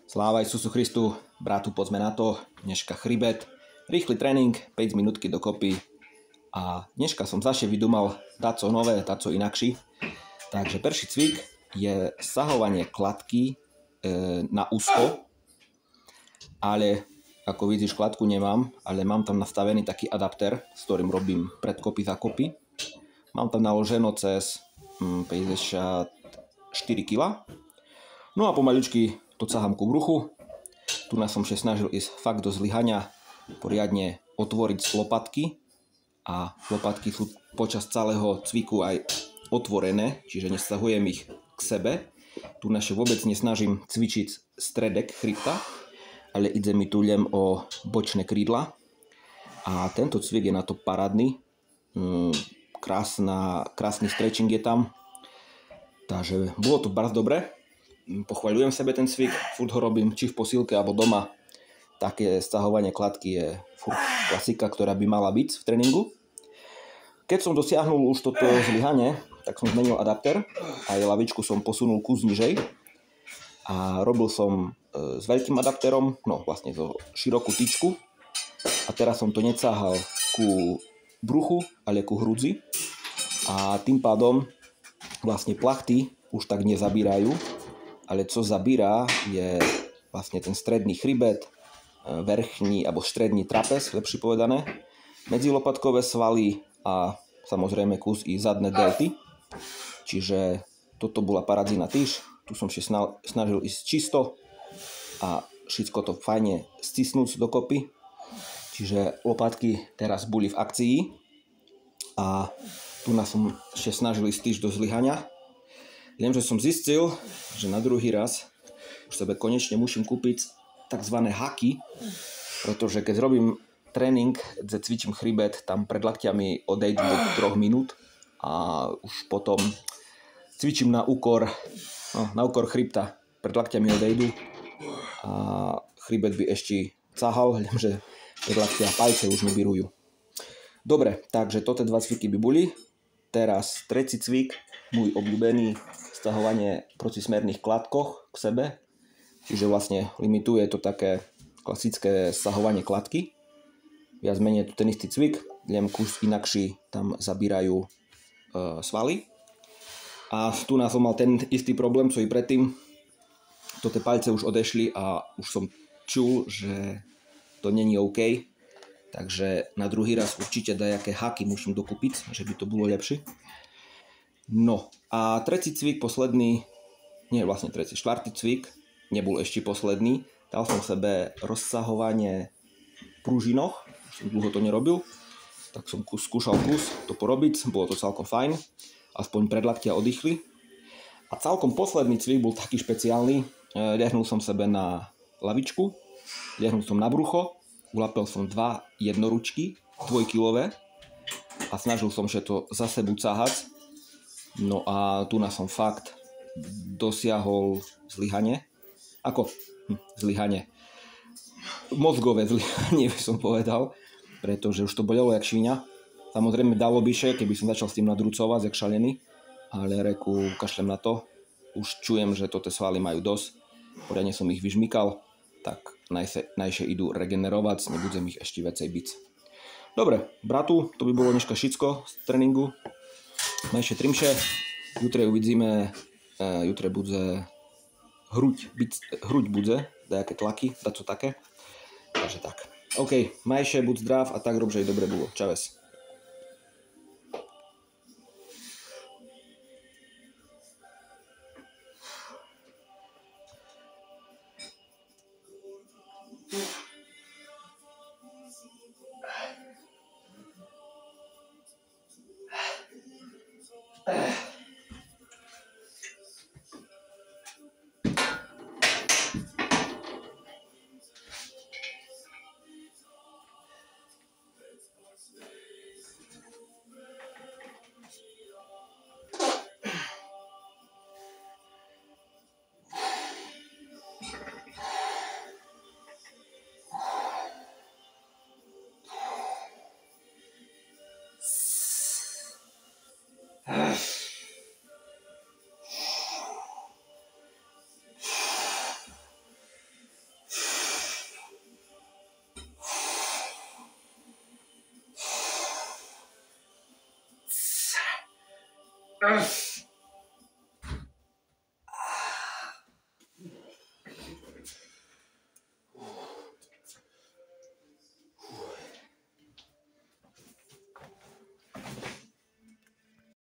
Sláva Isusu Christu, bratu, poďme na to. Dneška chrbet, rýchly tréning, 5 minútky dokopy. A dneška som zase vydumal daco nové, daco inakší. Takže prvý cvik je sahovanie kladky na úzko. Ale ako vidíš, kladku nemám, ale mám tam nastavený taký adapter, s ktorým robím predkopy, zakopy. Mám tam naloženo cez 54 kg. No a pomaličky to cahám ku bruchu. Tu som sa snažil ísť fakt do zlyhania, poriadne otvoriť lopatky. A lopatky sú počas celého cviku aj otvorené, čiže nestahujem ich k sebe. Tu naše vôbec nesnažím cvičiť stredek chrbta, ale ide mi tu len o bočné krídla. A tento cvik je na to parádny. Krásny stretching je tam. Takže bolo to bardzo dobre. Pochvaľujem sebe ten cvik, furt ho robím či v posílke alebo doma. Také stahovanie kladky je furt klasika, ktorá by mala byť v tréningu. Keď som dosiahol už toto zlyhanie, tak som zmenil adapter a lavičku som posunul kus nižej. A robil som s veľkým adapterom, no vlastne zo širokú tyčku. A teraz som to necáhal ku bruchu, ale ku hrudzi. A tým pádom vlastne plachty už tak nezabírajú, ale čo zabírá je vlastne ten stredný chrbet, vrchní alebo stredný trapez, lepšie povedané, medzilopatkové svaly a samozrejme kus i zadné delty. Čiže toto bola paradzina týž. Tu som sa snažil ísť čisto a všetko to fajne stisnúť dokopy. Čiže lopatky teraz boli v akcii a tu som sa snažil ísť týž do zlyhania. Lenže som zistil, že na druhý raz už sebe konečne musím kúpiť tzv. Haky, pretože keď robím tréning, kde cvičím chrbet, tam pred lakťami odejdu do 3 minút a už potom cvičím na úkor chrbta, pred lakťami odejdu a chrbet by ešte cahal, lenže pred lakťa palce už nebirujú. Dobre, takže toto 2 cviky by boli. Teraz tretí cvik, môj obľúbený, stahovanie protismerných kladkoch k sebe. Čiže vlastne limituje to také klasické stahovanie kladky. Viac menej ten istý cvik, len kus inakší tam zabírajú svaly. A tu som mal ten istý problém, co i predtým. Tie palce už odešli a už som čul, že to není OK. Takže na druhý raz určite dajaké haky musím dokúpiť, že by to bolo lepšie. No a tretí cvik, štvrtý cvik, nebol ešte posledný. Dal som sebe rozsahovanie pružinoch, už som dlho to nerobil, tak som skúšal to porobiť, bolo to celkom fajn, aspoň predlaktia oddychli. A celkom posledný cvik bol taký špeciálny, ľahnul som sebe na lavičku, ľahnul som na brucho, ulapil som 2 jednoručky, 2-kilové a snažil som sa to za sebu cáhať. No a tu som fakt dosiahol zlyhanie. Zlyhanie. Mozgové zlyhanie by som povedal, pretože už to bolelo jak šviňa. Samozrejme dalo by še, keby som začal s tým nadrucovať, jak šalený, ale reku, kašlem na to. Už čujem, že toto svaly majú dosť. Poriadne som ich vyžmykal, tak najšie idú regenerovať, nebudem ich ešte viacej byť. Dobre, bratu, to by bolo dneška všetko z tréningu. Najšie trimše, jutre uvidíme, jutre bude hruď bude, dajaké tlaky, daco také. Takže tak. OK, majšie, buď zdrav a tak rob, že aj dobre bolo. Čaves. Ach.